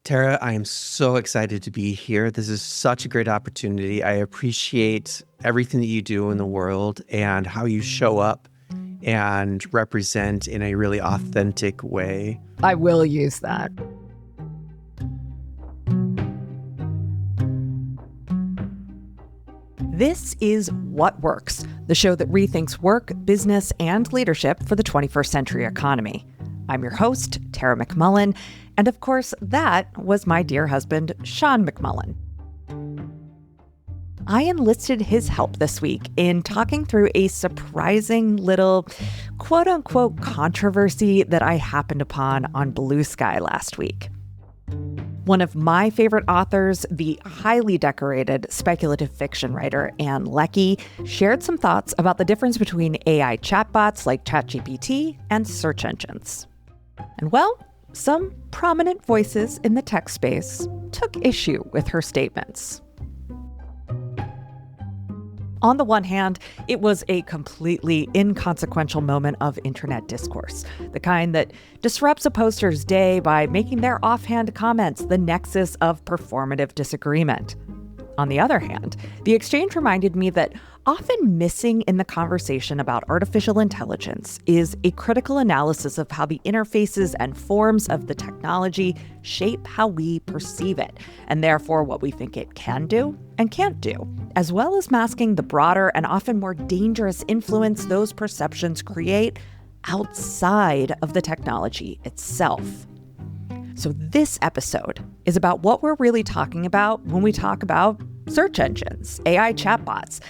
Tara, I am so excited to be here. This is such a great opportunity. I appreciate everything that you do in the world and how you show up and represent in a really authentic way. I will use that. This is What Works, the show that rethinks work, business, and leadership for the 21st century economy. I'm your host, Tara McMullen, and of course, that was my dear husband, Sean McMullen. I enlisted his help this week in talking through a surprising little quote-unquote controversy that I happened upon on Bluesky last week. One of my favorite authors, the highly decorated speculative fiction writer Ann Leckie, shared some thoughts about the difference between AI chatbots like ChatGPT and search engines. And well, some prominent voices in the tech space took issue with her statements. On the one hand, it was a completely inconsequential moment of internet discourse, the kind that disrupts a poster's day by making their offhand comments the nexus of performative disagreement. On the other hand, the exchange reminded me that often missing in the conversation about artificial intelligence is a critical analysis of how the interfaces and forms of the technology shape how we perceive it, and therefore what we think it can do and can't do, as well as masking the broader and often more dangerous influence those perceptions create outside of the technology itself. So this episode is about what we're really talking about when we talk about search engines, AI chatbots,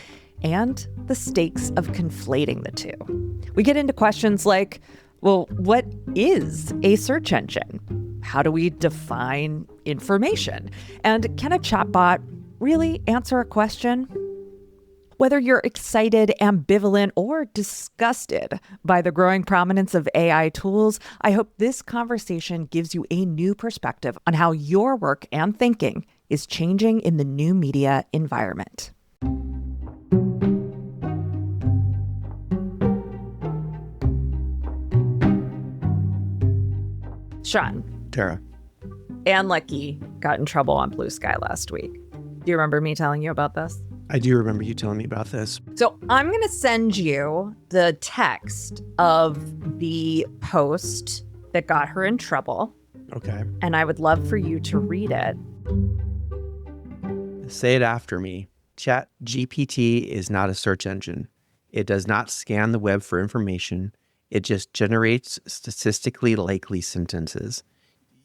and the stakes of conflating the two. We get into questions like, well, what is a search engine? How do we define information? And can a chatbot really answer a question? Whether you're excited, ambivalent, or disgusted by the growing prominence of AI tools, I hope this conversation gives you a new perspective on how your work and thinking is changing in the new media environment. Sean. Tara. Ann Leckie got in trouble on Bluesky last week. Do you remember me telling you about this? I do remember you telling me about this. So I'm going to send you the text of the post that got her in trouble. Okay. And I would love for you to read it. Say it after me. ChatGPT is not a search engine. It does not scan the web for information. It just generates statistically likely sentences.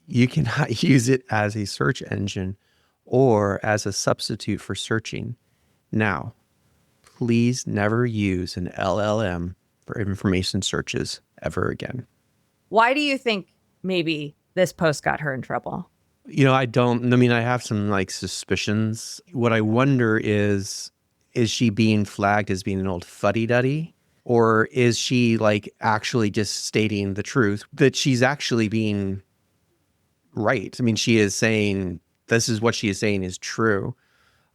You cannot use it as a search engine or as a substitute for searching. Now, please never use an LLM for information searches ever again. Why do you think maybe this post got her in trouble? I have some suspicions. What I wonder is she being flagged as being an old fuddy-duddy? Or is she actually just stating the truth that she's actually being right? I mean, she is saying this is what she is saying is true.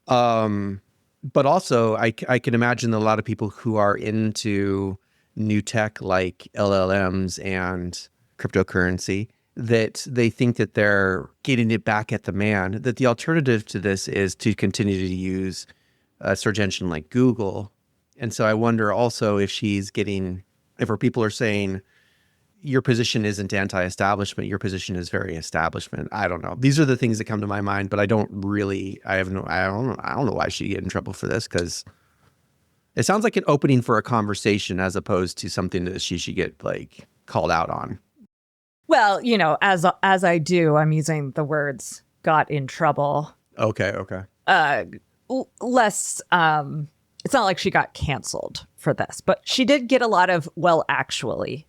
But also, I can imagine a lot of people who are into new tech like LLMs and cryptocurrency, that they think that they're getting it back at the man, that the alternative to this is to continue to use a search engine like Google. And so I wonder also if her people are saying, your position isn't anti-establishment, your position is very establishment. I don't know. These are the things that come to my mind, but I don't know why she'd get in trouble for this, because it sounds like an opening for a conversation as opposed to something that she should get called out on. Well, as I do, I'm using the words got in trouble. Okay. Less, it's not like she got canceled for this, but she did get a lot of, well, actually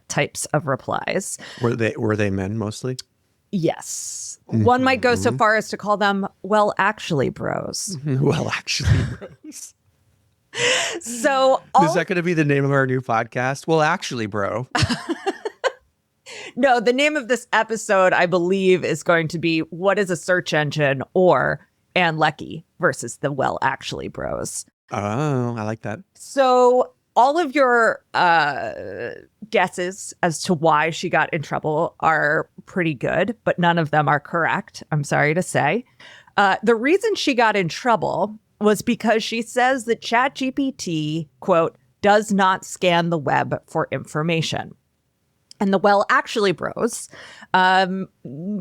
types of replies. Were they men mostly? Yes. One might go so far as to call them, well, actually bros. Well, actually bros. So is that going to be the name of our new podcast? Well, actually, bro. No, the name of this episode, I believe, is going to be What is a Search Engine? Or Ann Leckie versus the Well Actually Bros. Oh, I like that. So all of your guesses as to why she got in trouble are pretty good, but none of them are correct, I'm sorry to say. The reason she got in trouble was because she says that ChatGPT, quote, does not scan the web for information. And the Well Actually Bros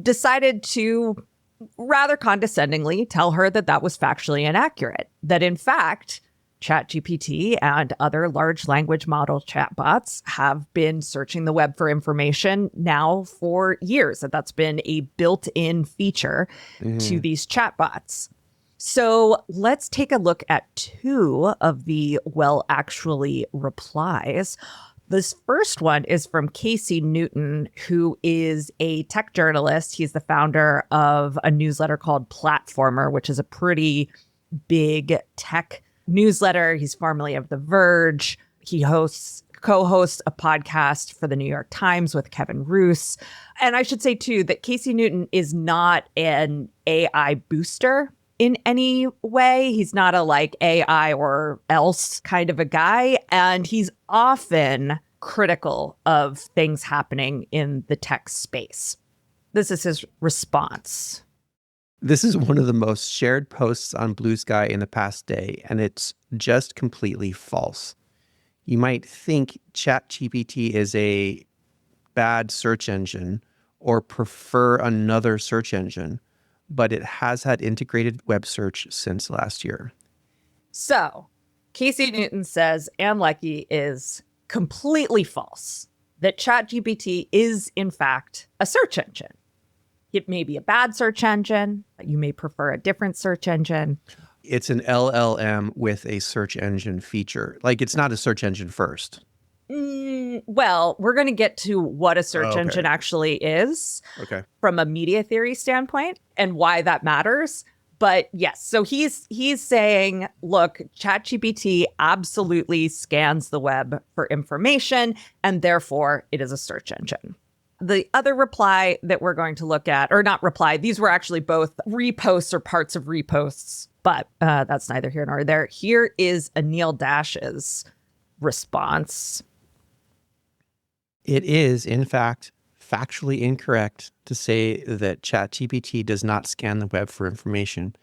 decided to rather condescendingly tell her that that was factually inaccurate, that in fact, ChatGPT and other large language model chatbots have been searching the web for information now for years, that that's been a built-in feature to these chatbots. So let's take a look at two of the Well Actually replies. This first one is from Casey Newton, who is a tech journalist. He's the founder of a newsletter called Platformer, which is a pretty big tech newsletter. He's formerly of The Verge. He co-hosts a podcast for the New York Times with Kevin Roose. And I should say, too, that Casey Newton is not an AI booster in any way. He's not a like AI or else kind of a guy. And he's often critical of things happening in the tech space. This is his response. This is one of the most shared posts on Bluesky in the past day, and it's just completely false. You might think ChatGPT is a bad search engine or prefer another search engine, but it has had integrated web search since last year. So, Casey Newton says Ann Leckie is completely false, that ChatGPT is, in fact, a search engine. It may be a bad search engine. You may prefer a different search engine. It's an LLM with a search engine feature. Like, it's not a search engine first. Well, we're going to get to what a search engine actually is from a media theory standpoint and why that matters. But yes, so he's saying, look, ChatGPT absolutely scans the web for information, and therefore it is a search engine. The other reply that we're going to look at, or not reply, these were actually both reposts or parts of reposts, but that's neither here nor there. Here is Anil Dash's response. It is, in fact, factually incorrect to say that ChatGPT does not scan the web for information,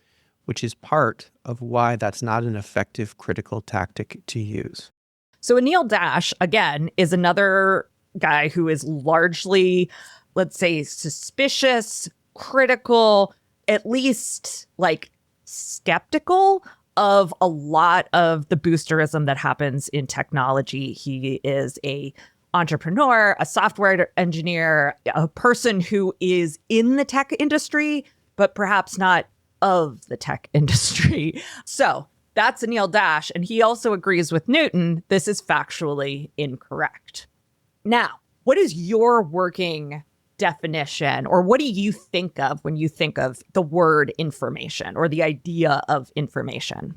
which is part of why that's not an effective critical tactic to use. So Anil Dash, again, is another guy who is largely, let's say, suspicious, critical, at least like skeptical of a lot of the boosterism that happens in technology. He is a entrepreneur, a software engineer, a person who is in the tech industry, but perhaps not of the tech industry. So that's Anil Dash. And he also agrees with Newton. This is factually incorrect. Now, what is your working definition, or what do you think of when you think of the word information or the idea of information?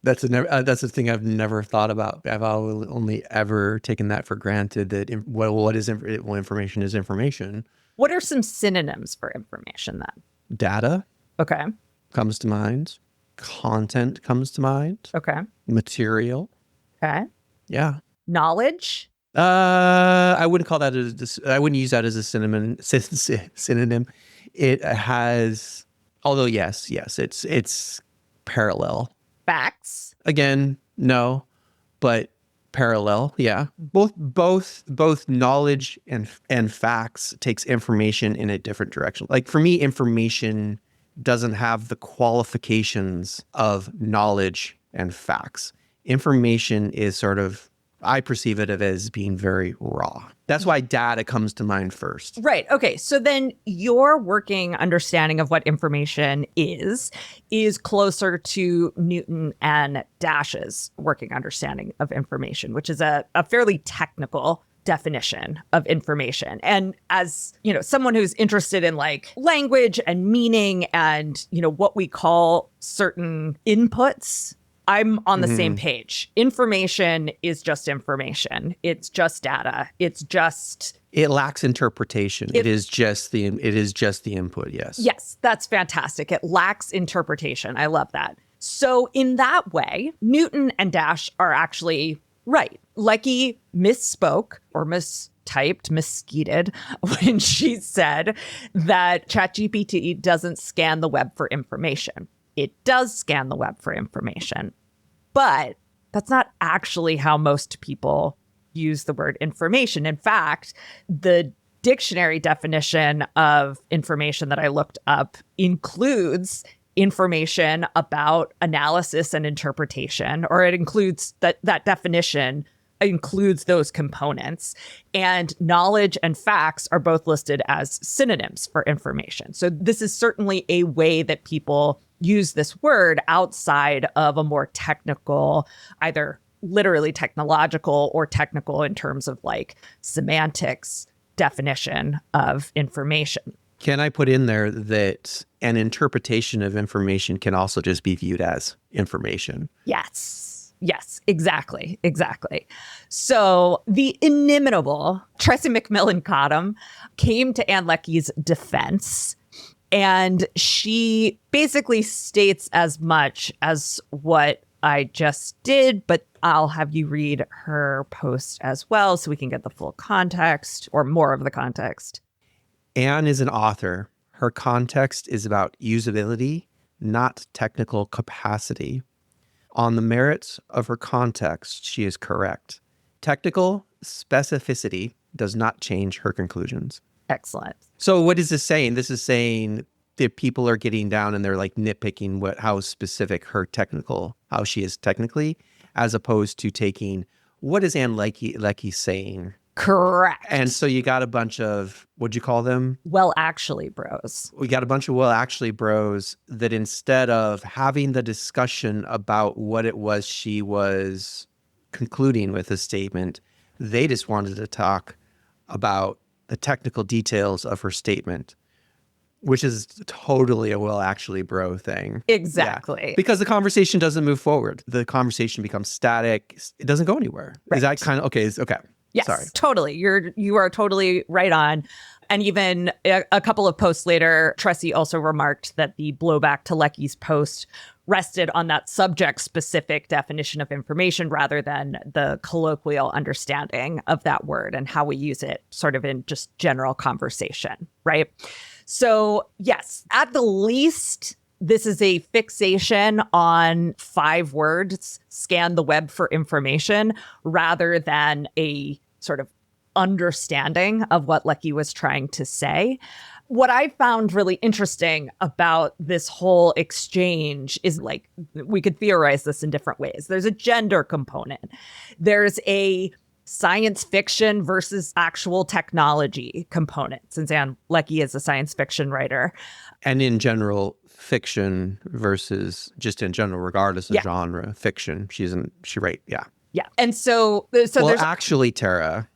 That's a thing I've never thought about. I've only ever taken that for granted, that information is information. What are some synonyms for information then? Data. Okay. Comes to mind. Content comes to mind. Okay. Material. Okay. Yeah. Knowledge. I wouldn't call that I wouldn't use that as a synonym. It has, although yes, it's parallel. Facts. Again, no, but parallel. Yeah. Both knowledge and facts takes information in a different direction. Like for me, information doesn't have the qualifications of knowledge and facts. Information is sort of, I perceive it as being very raw. That's why data comes to mind first. Right. Okay. So then your working understanding of what information is closer to Newton and Dash's working understanding of information, which is a fairly technical definition of information. And as, someone who's interested in like language and meaning and, what we call certain inputs, I'm on the same page. Information is just information. It's just data. It lacks interpretation. It is just the input. Yes. Yes, that's fantastic. It lacks interpretation. I love that. So in that way, Newton and Dash are actually Right. Leckie misspoke or mistyped, misskeated when she said that ChatGPT doesn't scan the web for information. It does scan the web for information, but that's not actually how most people use the word information. In fact, the dictionary definition of information that I looked up includes information about analysis and interpretation, or it includes that definition includes those components. And knowledge and facts are both listed as synonyms for information. So this is certainly a way that people use this word outside of a more technical, either literally technological or technical in terms of like semantics definition of information. Can I put in there that an interpretation of information can also just be viewed as information? Yes, exactly. So the inimitable Tressie McMillan Cottom came to Ann Leckie's defense, and she basically states as much as what I just did, but I'll have you read her post as well so we can get the full context or more of the context. Anne is an author. Her context is about usability, not technical capacity. On the merits of her context, she is correct. Technical specificity does not change her conclusions. Excellent. So what is this saying? This is saying that people are getting down and they're like nitpicking how specific how she is technically, as opposed to taking, what is Ann Leckie saying? Correct. And so you got a bunch of, what'd you call them? Well, actually, bros. We got a bunch of bros that instead of having the discussion about what it was she was concluding with a statement, they just wanted to talk about the technical details of her statement, which is totally a bro thing. Exactly. Yeah. Because the conversation doesn't move forward. The conversation becomes static. It doesn't go anywhere. Right. Is that kind of, okay. Yes, sorry. Totally. You are totally right on. And even a couple of posts later, Tressie also remarked that the blowback to Leckie's post rested on that subject-specific definition of information rather than the colloquial understanding of that word and how we use it sort of in just general conversation, right? So yes, at the least, this is a fixation on 5 words, scan the web for information, rather than a sort of understanding of what Leckie was trying to say. What I found really interesting about this whole exchange is, like, we could theorize this in different ways. There's a gender component. There's a science fiction versus actual technology component, since Ann Leckie is a science fiction writer. And in general, fiction versus just in general, regardless of genre, fiction. She right. Yeah. Yeah. And so there's actually, Tara,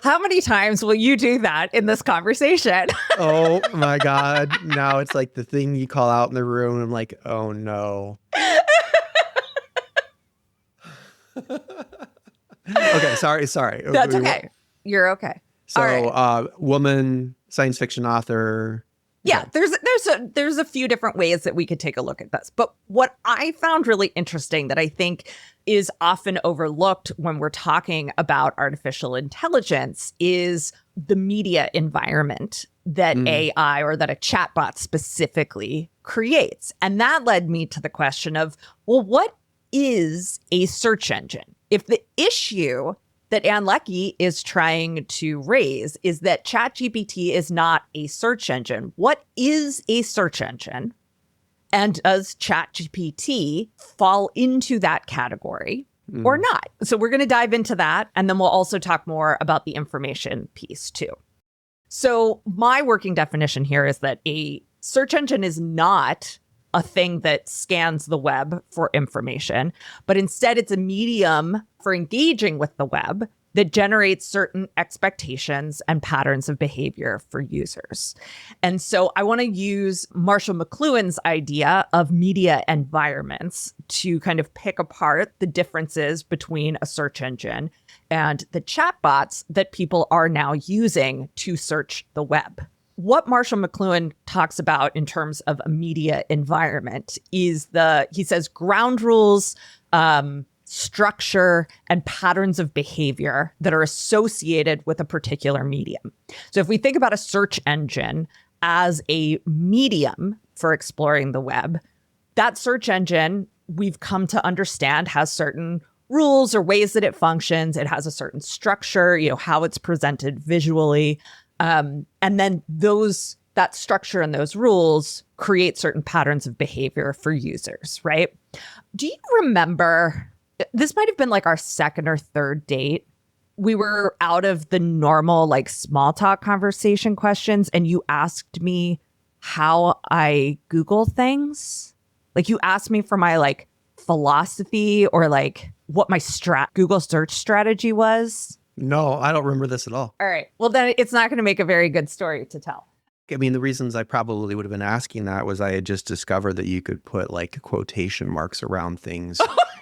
how many times will you do that in this conversation? Oh my God. Now it's like the thing you call out in the room. I'm like, oh no. Okay. Sorry. That's okay. You're okay. So, right. Woman, science fiction author. Yeah, there's a few different ways that we could take a look at this. But what I found really interesting that I think is often overlooked when we're talking about artificial intelligence is the media environment that AI or that a chatbot specifically creates. And that led me to the question of, well, what is a search engine? If the issue that Ann Leckie is trying to raise is that ChatGPT is not a search engine. What is a search engine? And does ChatGPT fall into that category or not? So we're going to dive into that. And then we'll also talk more about the information piece too. So my working definition here is that a search engine is not a thing that scans the web for information, but instead it's a medium for engaging with the web that generates certain expectations and patterns of behavior for users. And so I want to use Marshall McLuhan's idea of media environments to kind of pick apart the differences between a search engine and the chatbots that people are now using to search the web. What Marshall McLuhan talks about in terms of a media environment is he says ground rules, structure and patterns of behavior that are associated with a particular medium. So if we think about a search engine as a medium for exploring the web, that search engine, we've come to understand, has certain rules or ways that it functions. It has a certain structure, how it's presented visually. And then that structure and those rules create certain patterns of behavior for users, right? Do you remember, this might have been like our second or third date. We were out of the normal small talk conversation questions, and you asked me how I Google things. You asked me for my philosophy or what my Google search strategy was. No, I don't remember this at all. All right. Well, then it's not going to make a very good story to tell. I mean, the reasons I probably would have been asking that was I had just discovered that you could put quotation marks around things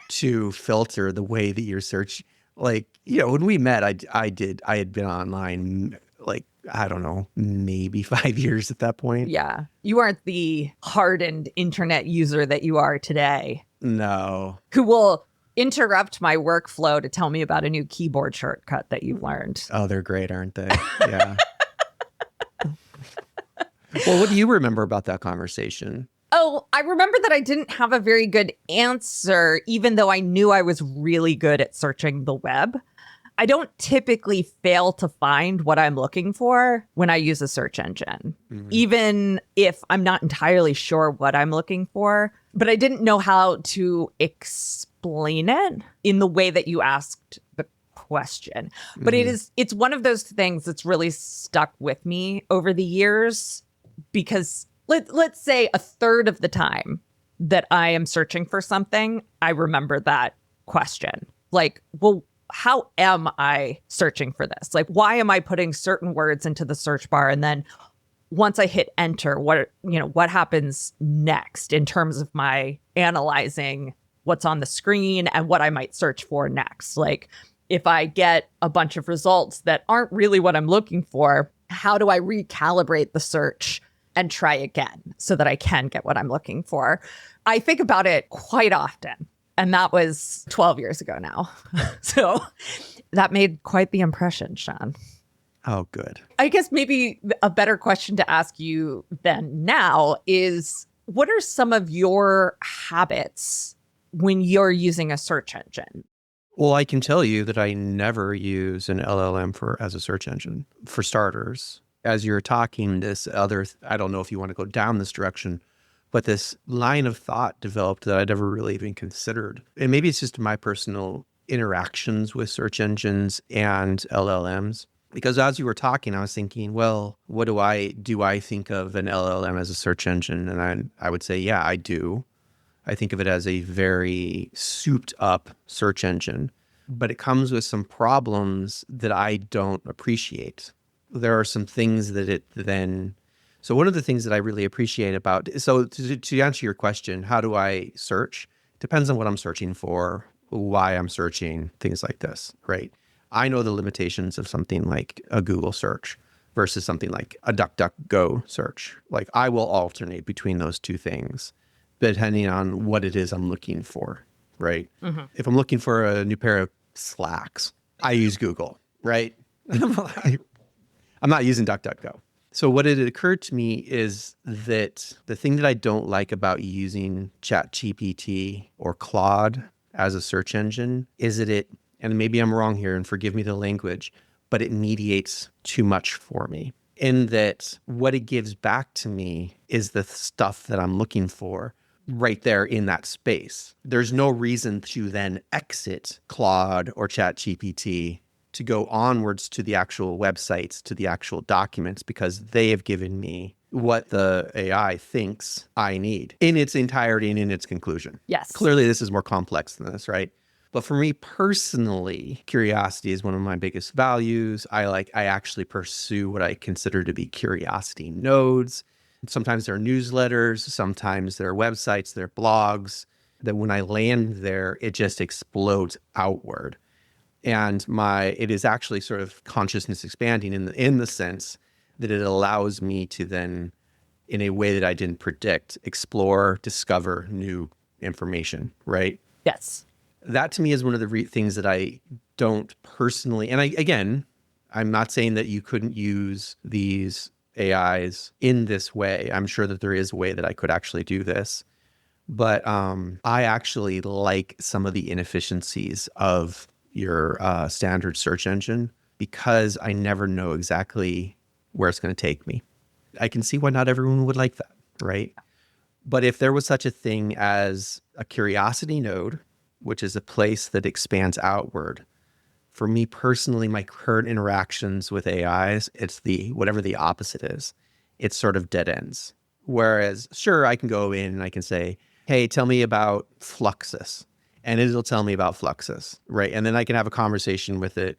to filter the way that your search, when we met, I had been online, I don't know, maybe 5 years at that point. Yeah. You aren't the hardened internet user that you are today. No. Who will interrupt my workflow to tell me about a new keyboard shortcut that you've learned. Oh, they're great, aren't they? Yeah. Well, what do you remember about that conversation? Oh, I remember that I didn't have a very good answer, even though I knew I was really good at searching the web. I don't typically fail to find what I'm looking for when I use a search engine, even if I'm not entirely sure what I'm looking for. But I didn't know how to explain it in the way that you asked the question. But it's one of those things that's really stuck with me over the years, because let's say a third of the time that I am searching for something, I remember that question. Well, how am I searching for this? Why am I putting certain words into the search bar? And then once I hit enter, what happens next in terms of my analyzing what's on the screen and what I might search for next? If I get a bunch of results that aren't really what I'm looking for, how do I recalibrate the search and try again so that I can get what I'm looking for? I think about it quite often. And that was 12 years ago now. So that made quite the impression, Sean. Oh, good. I guess maybe a better question to ask you than now is, what are some of your habits when you're using a search engine? Well, I can tell you that I never use an LLM as a search engine, for starters. As you're talking, I don't know if you want to go down this direction, but this line of thought developed that I'd never really even considered. And maybe it's just my personal interactions with search engines and LLMs. Because as you were talking, I was thinking, well, what do I think of an LLM as a search engine? And I would say, yeah, I do. I think of it as a very souped up search engine, but it comes with some problems that I don't appreciate. There are some things that so one of the things that I really appreciate about, so to answer your question, how do I search? Depends on what I'm searching for, why I'm searching, things like this, right? I know the limitations of something like a Google search versus something like a DuckDuckGo search. I will alternate between those two things depending on what it is I'm looking for, right? Mm-hmm. If I'm looking for a new pair of slacks, I use Google, right? I'm not using DuckDuckGo. So what had occurred to me is that the thing that I don't like about using ChatGPT or Claude as a search engine is that and maybe I'm wrong here and forgive me the language, but it mediates too much for me. In that what it gives back to me is the stuff that I'm looking for right there in that space. There's no reason to then exit Claude or ChatGPT to go onwards to the actual websites, to the actual documents, because they have given me what the AI thinks I need in its entirety and in its conclusion. Yes. Clearly, this is more complex than this, right? But for me personally, curiosity is one of my biggest values. I actually pursue what I consider to be curiosity nodes. Sometimes they're newsletters, sometimes they're websites, they're blogs, that when I land there, it just explodes outward. And it is actually sort of consciousness expanding in the sense that it allows me to then, in a way that I didn't predict, explore, discover new information, right? Yes. That to me is one of the things that I don't personally, and again, I'm not saying that you couldn't use these AIs in this way. I'm sure that there is a way that I could actually do this. But I actually like some of the inefficiencies of your standard search engine because I never know exactly where it's going to take me. I can see why not everyone would like that, right? But if there was such a thing as a curiosity node, which is a place that expands outward, for me personally, my current interactions with AIs, it's whatever the opposite is. It's sort of dead ends. Whereas, sure, I can go in and I can say, hey, tell me about Fluxus. And it'll tell me about Fluxus, right? And then I can have a conversation with it,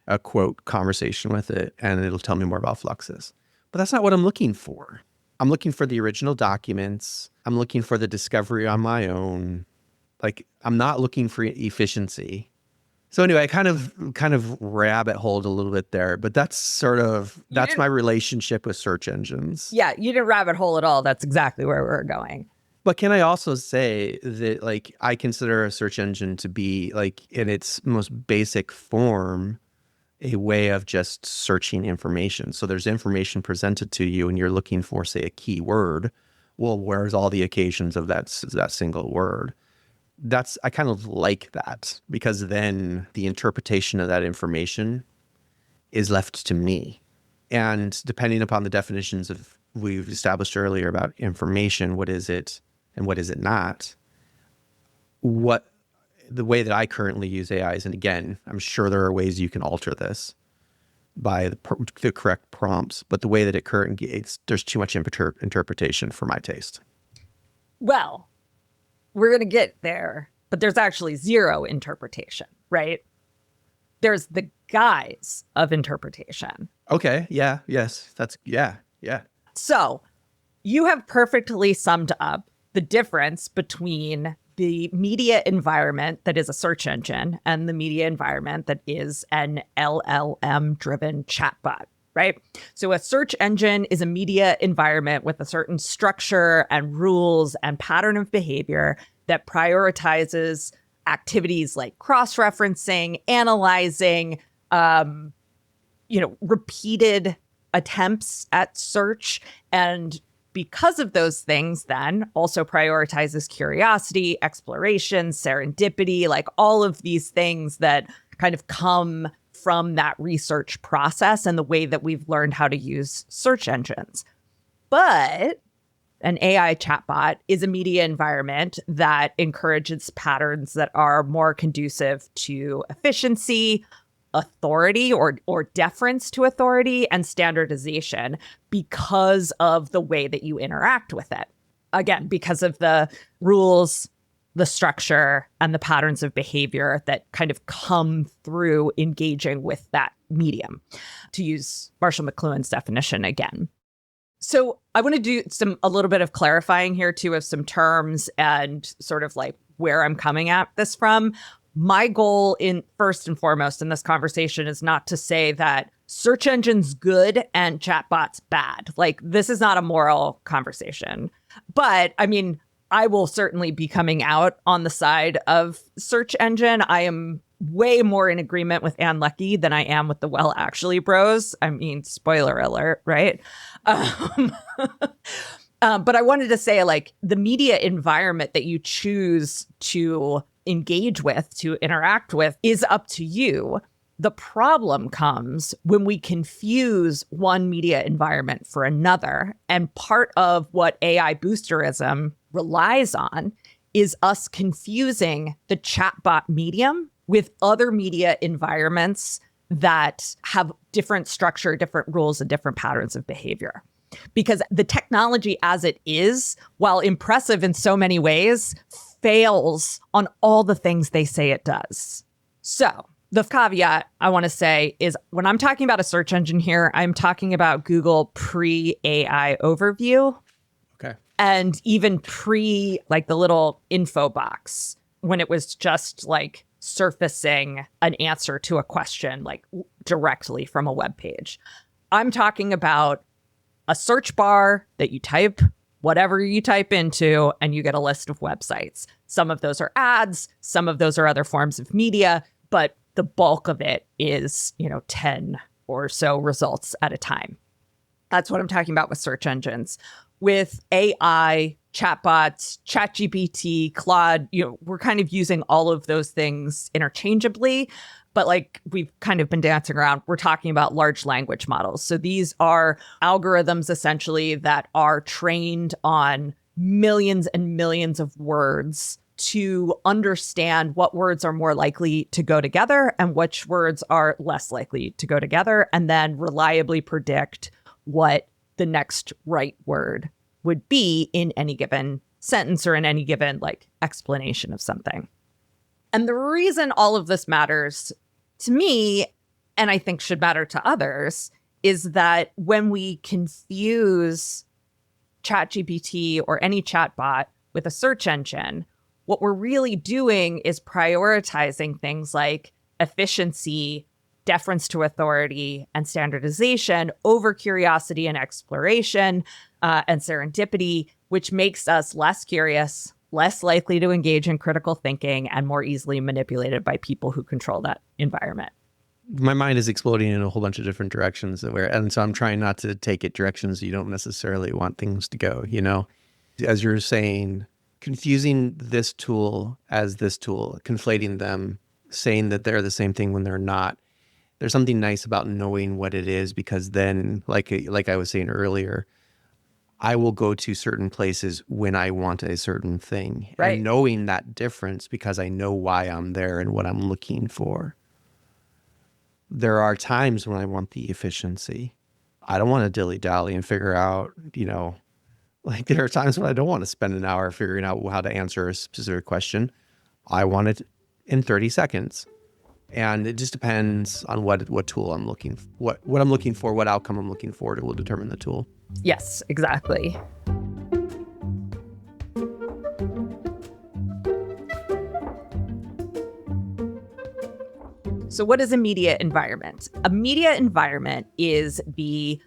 a quote conversation with it, and it'll tell me more about Fluxus. But that's not what I'm looking for. I'm looking for the original documents. I'm looking for the discovery on my own. Like, I'm not looking for efficiency. So anyway, I kind of rabbit holed a little bit there, but that's my relationship with search engines. Yeah, you didn't rabbit hole at all. That's exactly where we're going. But can I also say that, like, I consider a search engine to be, like, in its most basic form, a way of just searching information. So there's information presented to you and you're looking for, say, a keyword. Well, where's all the occasions of that single word? I kind of like that, because then the interpretation of that information is left to me. And depending upon the definitions we've established earlier about information, what is it and what is it not? The way that I currently use AIs, and again, I'm sure there are ways you can alter this by the correct prompts, but the way that it currently, there's too much interpretation for my taste. Well, we're going to get there, but there's actually zero interpretation, right? There's the guise of interpretation. Okay. Yeah. Yes. Yeah. So you have perfectly summed up the difference between the media environment that is a search engine and the media environment that is an LLM-driven chatbot, right? So a search engine is a media environment with a certain structure and rules and pattern of behavior that prioritizes activities like cross-referencing, analyzing, repeated attempts at search. And because of those things, then also prioritizes curiosity, exploration, serendipity, like all of these things that kind of come from that research process and the way that we've learned how to use search engines. But an AI chatbot is a media environment that encourages patterns that are more conducive to efficiency, authority or deference to authority, and standardization because of the way that you interact with it. Again, because of the rules, the structure, and the patterns of behavior that kind of come through engaging with that medium, to use Marshall McLuhan's definition again. So I want to do a little bit of clarifying here too of some terms and sort of like where I'm coming at this from. My goal first and foremost in this conversation is not to say that search engines good and chatbots bad. Like, this is not a moral conversation. But I mean, I will certainly be coming out on the side of search engine. I am way more in agreement with Ann Leckie than I am with the Well Actually bros. I mean, spoiler alert, right? But I wanted to say, like, the media environment that you choose to engage with, to interact with, is up to you. The problem comes when we confuse one media environment for another. And part of what AI boosterism relies on is us confusing the chatbot medium with other media environments that have different structure, different rules, and different patterns of behavior. Because the technology as it is, while impressive in so many ways, fails on all the things they say it does. So the caveat I want to say is, when I'm talking about a search engine here, I'm talking about Google pre-AI overview. Okay. And even pre, like, the little info box, when it was just like surfacing an answer to a question, like directly from a web page. I'm talking about a search bar that you type whatever you type into, and you get a list of websites. Some of those are ads, some of those are other forms of media, but the bulk of it is, 10 or so results at a time. That's what I'm talking about with search engines. With AI, chatbots, ChatGPT, Claude, we're kind of using all of those things interchangeably. But like we've kind of been dancing around, we're talking about large language models. So these are algorithms essentially that are trained on millions and millions of words to understand what words are more likely to go together and which words are less likely to go together, and then reliably predict what the next right word would be in any given sentence or in any given explanation of something. And the reason all of this matters to me, and I think should matter to others, is that when we confuse ChatGPT or any chatbot with a search engine, what we're really doing is prioritizing things like efficiency, deference to authority, and standardization over curiosity and exploration and serendipity, which makes us less curious, less likely to engage in critical thinking, and more easily manipulated by people who control that environment. My mind is exploding in a whole bunch of different directions, and so I'm trying not to take it directions you don't necessarily want things to go, As you're saying, confusing this tool as this tool, conflating them, saying that they're the same thing when they're not. There's something nice about knowing what it is, because then, like I was saying earlier, I will go to certain places when I want a certain thing. Right. And knowing that difference because I know why I'm there and what I'm looking for. There are times when I want the efficiency. I don't want to dilly-dally and figure out, there are times when I don't want to spend an hour figuring out how to answer a specific question. I want it in 30 seconds. And it just depends on what tool I'm looking for, what I'm looking for, what outcome I'm looking for. It will determine the tool. Yes, exactly. So what is a media environment? A media environment is the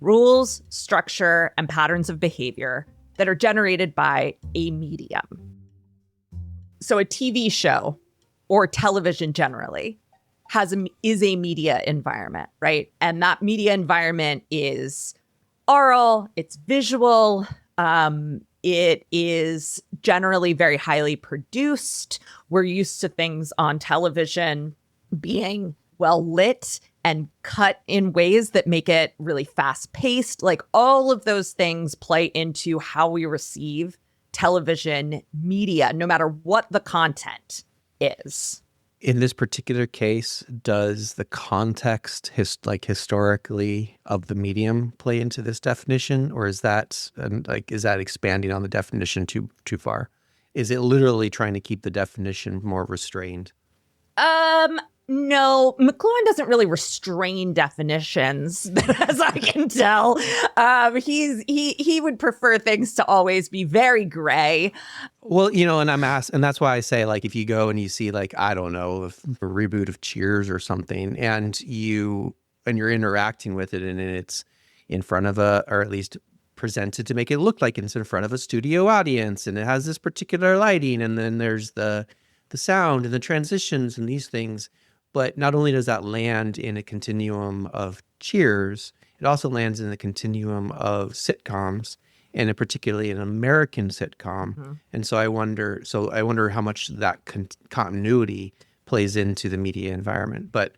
rules, structure, and patterns of behavior that are generated by a medium. So a TV show, or television generally, is a media environment, right? And that media environment is oral, it's visual, it is generally very highly produced. We're used to things on television being well lit and cut in ways that make it really fast paced. Like all of those things play into how we receive television media, no matter what the content is. In this particular case, does the context historically of the medium play into this definition, or is that expanding on the definition too far? Is it literally trying to keep the definition more restrained? No, McLuhan doesn't really restrain definitions, as I can tell. He would prefer things to always be very gray. Well, and that's why I say, if you go and you see, I don't know, a reboot of Cheers or something, and you're interacting with it, and it's in front of or at least presented to make it look like it's in front of a studio audience, and it has this particular lighting, and then there's the sound and the transitions and these things. But not only does that land in a continuum of Cheers, it also lands in the continuum of sitcoms, and particularly an American sitcom. Mm-hmm. And so I wonder how much that continuity plays into the media environment. But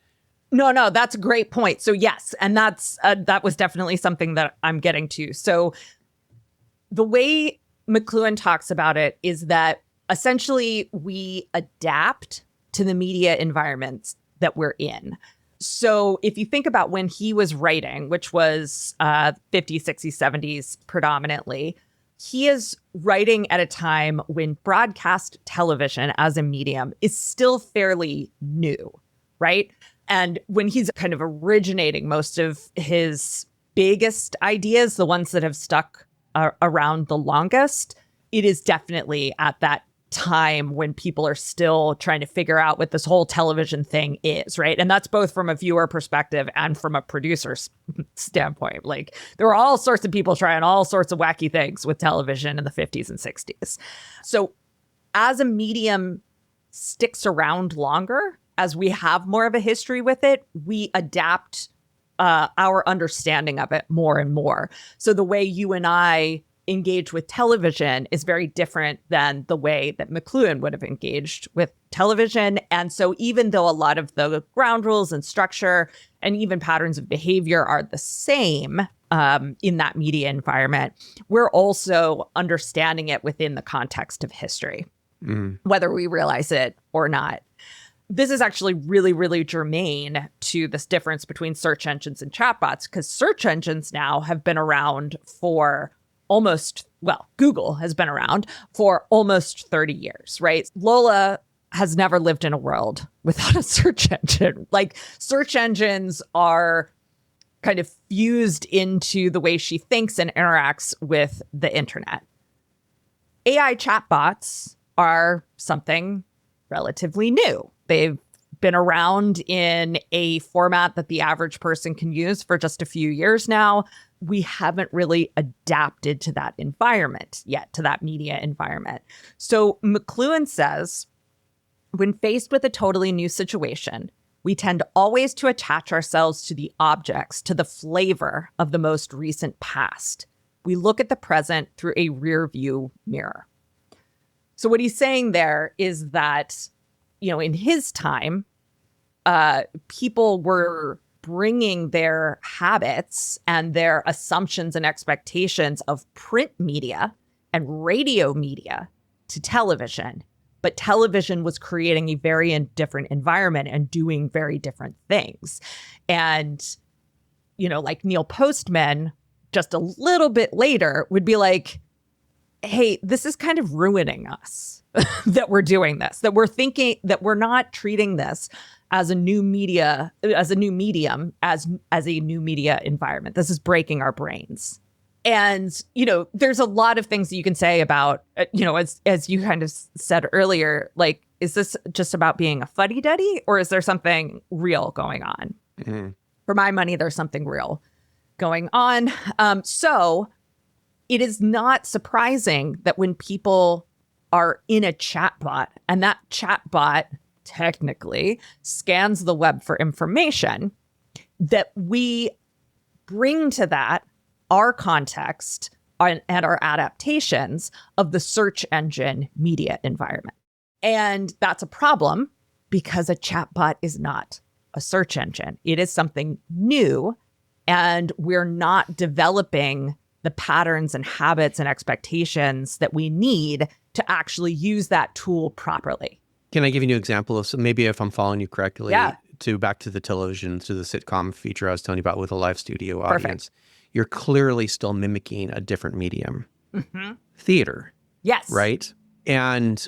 no, that's a great point. So yes, and that was definitely something that I'm getting to. So the way McLuhan talks about it is that essentially we adapt to the media environments that we're in. So if you think about when he was writing, which was 50s, 60s, 70s predominantly, he is writing at a time when broadcast television as a medium is still fairly new, right? And when he's kind of originating most of his biggest ideas, the ones that have stuck around the longest, it is definitely at that time when people are still trying to figure out what this whole television thing is, right? And that's both from a viewer perspective and from a producer's standpoint. Like, there were all sorts of people trying all sorts of wacky things with television in the 50s and 60s. So as a medium sticks around longer, as we have more of a history with it, we adapt our understanding of it more and more. So the way you and I engage with television is very different than the way that McLuhan would have engaged with television. And so even though a lot of the ground rules and structure and even patterns of behavior are the same in that media environment, we're also understanding it within the context of history, whether we realize it or not. This is actually really, really germane to this difference between search engines and chatbots, because search engines now have been around for Google has been around for almost 30 years, right? Lola has never lived in a world without a search engine. Like, search engines are kind of fused into the way she thinks and interacts with the internet. AI chatbots are something relatively new. They've been around in a format that the average person can use for just a few years now. We haven't really adapted to that environment yet, to that media environment. So McLuhan says, when faced with a totally new situation, we tend always to attach ourselves to the objects, to the flavor of the most recent past. We look at the present through a rear view mirror. So what he's saying there is that, in his time, people were bringing their habits and their assumptions and expectations of print media and radio media to television. But television was creating a very different environment and doing very different things. And, like Neil Postman, just a little bit later, would be like, hey, this is kind of ruining us that we're doing this, that we're thinking that we're not treating this as a new medium, as a new media environment. This is breaking our brains. And, there's a lot of things that you can say about, as you kind of said earlier, like, is this just about being a fuddy-duddy, or is there something real going on? Mm-hmm. For my money, there's something real going on. So it is not surprising that when people are in a chatbot and that chatbot technically scans the web for information, that we bring to that our context and our adaptations of the search engine media environment. And that's a problem because a chatbot is not a search engine. It is something new, and we're not developing the patterns and habits and expectations that we need to actually use that tool properly. Can I give you an example of, so maybe if I'm following you correctly, Yeah. back to the television, to the sitcom feature I was telling you about with a live studio Perfect. audience? You're clearly still mimicking a different medium, theater. Yes. Right? And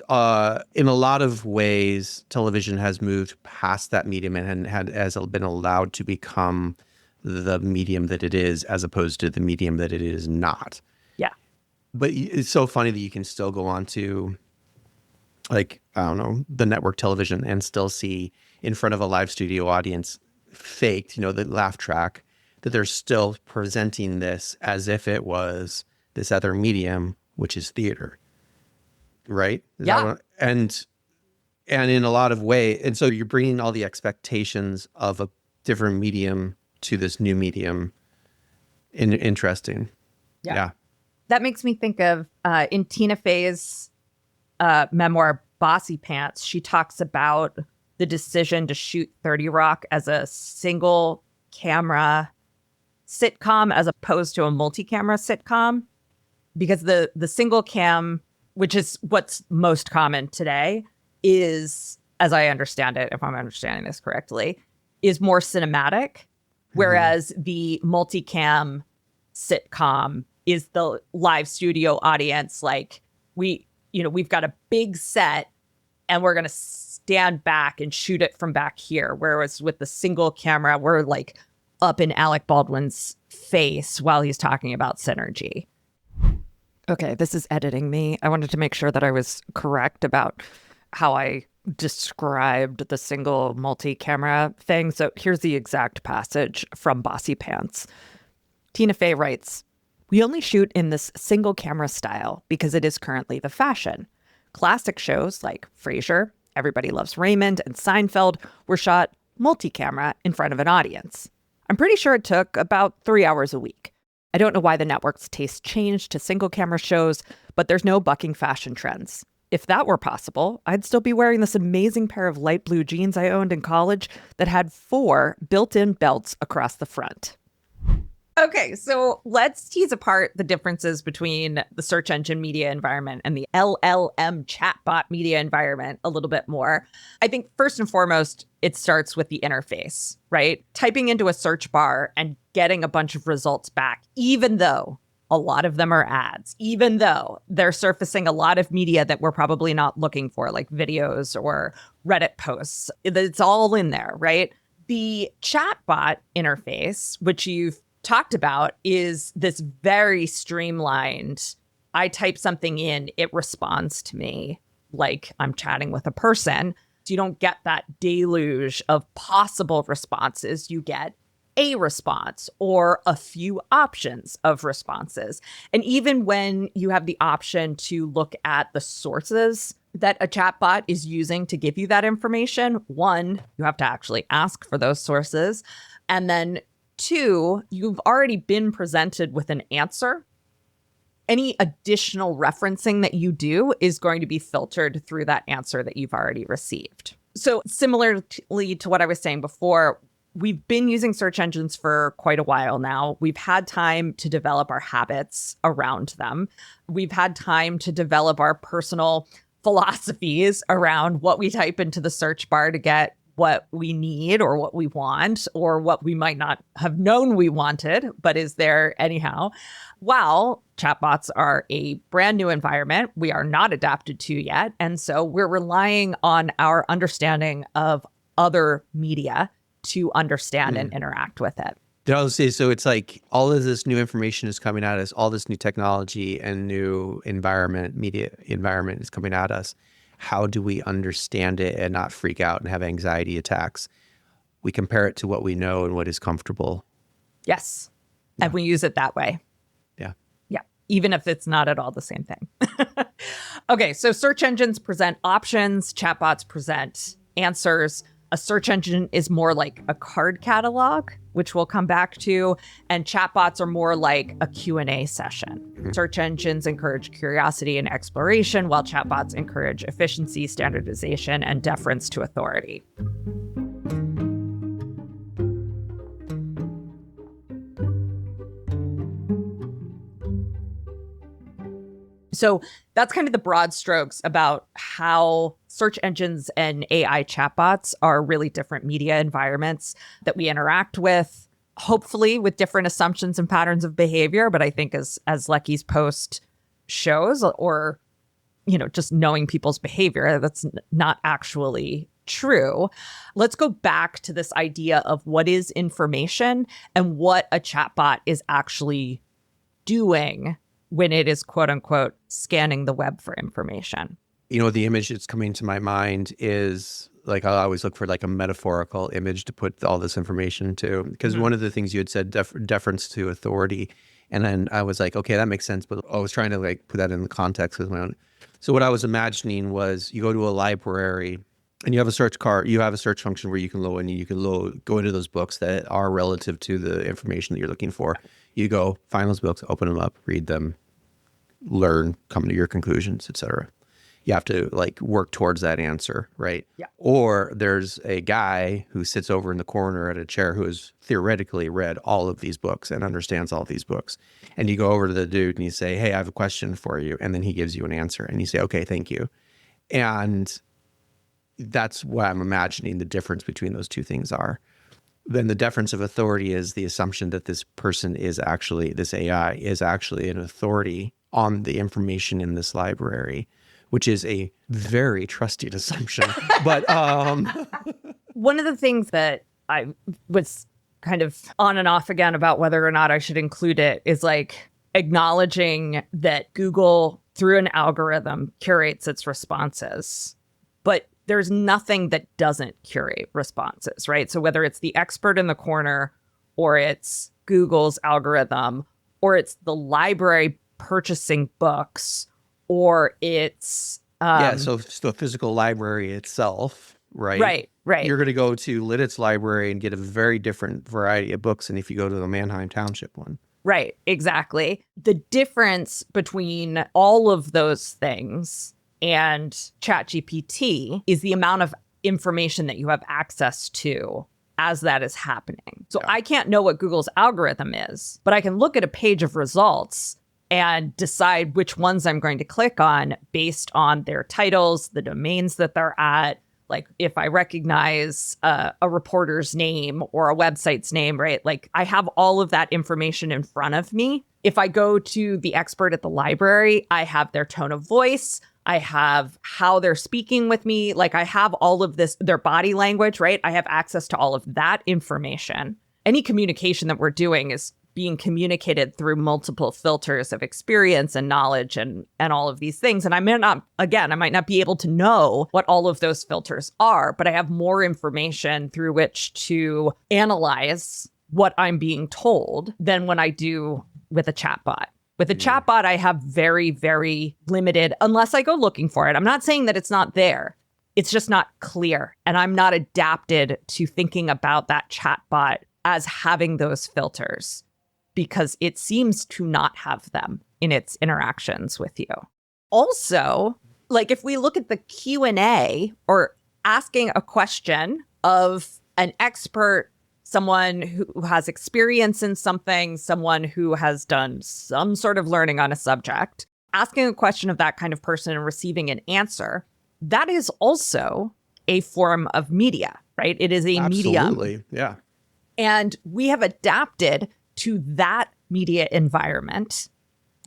in a lot of ways, television has moved past that medium and has been allowed to become the medium that it is, as opposed to the medium that it is not. Yeah. But it's so funny that you can still go on to, like, I don't know, the network television and still see in front of a live studio audience faked, the laugh track, that they're still presenting this as if it was this other medium, which is theater. Right? And in a lot of ways, and so you're bringing all the expectations of a different medium to this new medium. Interesting. Yeah. That makes me think of in Tina Fey's memoir, Bossy Pants, she talks about the decision to shoot 30 Rock as a single camera sitcom as opposed to a multi-camera sitcom, because the single cam, which is what's most common today, is, as I understand it, if I'm understanding this correctly, is more cinematic, whereas the multicam sitcom is the live studio audience. Like, we've got a big set and we're going to stand back and shoot it from back here. Whereas with the single camera, we're like up in Alec Baldwin's face while he's talking about synergy. Okay, this is editing me. I wanted to make sure that I was correct about how I described the single multi-camera thing. So here's the exact passage from Bossy Pants. Tina Fey writes, "We only shoot in this single camera style because it is currently the fashion. Classic shows like Frasier, Everybody Loves Raymond, and Seinfeld were shot multi-camera in front of an audience. I'm pretty sure it took about 3 hours a week. I don't know why the network's taste changed to single camera shows, but there's no bucking fashion trends. If that were possible, I'd still be wearing this amazing pair of light blue jeans I owned in college that had 4 built-in belts across the front." Okay, so let's tease apart the differences between the search engine media environment and the LLM chatbot media environment a little bit more. I think first and foremost, it starts with the interface, right? Typing into a search bar and getting a bunch of results back, even though a lot of them are ads, even though they're surfacing a lot of media that we're probably not looking for, like videos or Reddit posts. It's all in there, right? The chatbot interface, which you've talked about, is this very streamlined, I type something in, it responds to me like I'm chatting with a person. So you don't get that deluge of possible responses. You get a response or a few options of responses. And even when you have the option to look at the sources that a chatbot is using to give you that information, one, you have to actually ask for those sources. And then 2, you've already been presented with an answer. Any additional referencing that you do is going to be filtered through that answer that you've already received. So similarly to what I was saying before, we've been using search engines for quite a while now. We've had time to develop our habits around them. We've had time to develop our personal philosophies around what we type into the search bar to get what we need or what we want or what we might not have known we wanted, but is there anyhow. While chatbots are a brand new environment, we are not adapted to yet. And so we're relying on our understanding of other media to understand and interact with it. I was say, so it's like all of this new information is coming at us, all this new technology and new environment, media environment is coming at us. How do we understand it and not freak out and have anxiety attacks? We compare it to what we know and what is comfortable. Yes. Yeah. And we use it that way. Yeah. Yeah. Even if it's not at all the same thing. Okay. So search engines present options. Chatbots present answers. A search engine is more like a card catalog, which we'll come back to, and chatbots are more like a Q&A session. Mm-hmm. Search engines encourage curiosity and exploration, while chatbots encourage efficiency, standardization, and deference to authority. So that's kind of the broad strokes about how search engines and AI chatbots are really different media environments that we interact with, hopefully with different assumptions and patterns of behavior. But I think as Leckie's post shows, or, just knowing people's behavior, that's not actually true. Let's go back to this idea of what is information and what a chatbot is actually doing when it is, quote unquote, scanning the web for information. The image that's coming to my mind is like, I always look for like a metaphorical image to put all this information to, because one of the things you had said, deference to authority. And then I was like, okay, that makes sense. But I was trying to like put that in the context with my own. So what I was imagining was you go to a library and you have a search function where you can go into those books that are relative to the information that you're looking for. You go find those books, open them up, read them, learn, come to your conclusions, etc. You have to like work towards that answer, right? Yeah. Or there's a guy who sits over in the corner at a chair who has theoretically read all of these books and understands all these books. And you go over to the dude and you say, hey, I have a question for you. And then he gives you an answer and you say, okay, thank you. And that's what I'm imagining the difference between those two things are. Then the deference of authority is the assumption that this AI is actually an authority on the information in this library, which is a very trusted assumption. But one of the things that I was kind of on and off again about whether or not I should include it is like, acknowledging that Google, through an algorithm, curates its responses. But there's nothing that doesn't curate responses, right? So whether it's the expert in the corner, or it's Google's algorithm, or it's the library purchasing books, or it's so physical library itself, right? Right. You're going to go to Lidditz library and get a very different variety of books than if you go to the Manheim Township one. Right, exactly. The difference between all of those things and ChatGPT is the amount of information that you have access to as that is happening. So I can't know what Google's algorithm is, but I can look at a page of results and decide which ones I'm going to click on based on their titles, the domains that they're at. Like if I recognize a reporter's name or a website's name, right? Like I have all of that information in front of me. If I go to the expert at the library, I have their tone of voice. I have how they're speaking with me. Like I have all of this, their body language, right? I have access to all of that information. Any communication that we're doing is being communicated through multiple filters of experience and knowledge and all of these things. And I might not be able to know what all of those filters are, but I have more information through which to analyze what I'm being told than when I do with a chatbot. With a chatbot, I have very, very limited, unless I go looking for it. I'm not saying that it's not there. It's just not clear. And I'm not adapted to thinking about that chatbot as having those filters, because it seems to not have them in its interactions with you. Also, like if we look at the Q&A or asking a question of an expert, someone who has experience in something, someone who has done some sort of learning on a subject, asking a question of that kind of person and receiving an answer, that is also a form of media, right? It is a medium. Absolutely, yeah. And we have adapted to that media environment.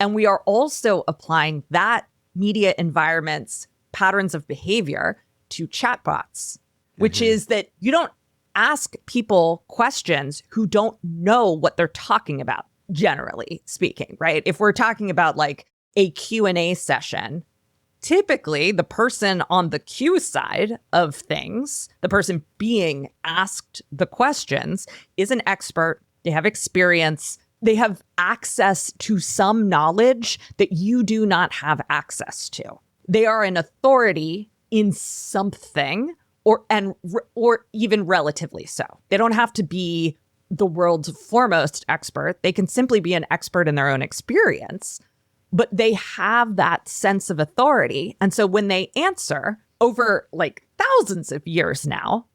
And we are also applying that media environment's patterns of behavior to chatbots, which is that you don't ask people questions who don't know what they're talking about, generally speaking, right? If we're talking about like a Q&A session, typically the person on the Q side of things, the person being asked the questions, is an expert. They have experience. They have access to some knowledge that you do not have access to. They are an authority in something, or even relatively so. They don't have to be the world's foremost expert. They can simply be an expert in their own experience, but they have that sense of authority. And so when they answer over like thousands of years now,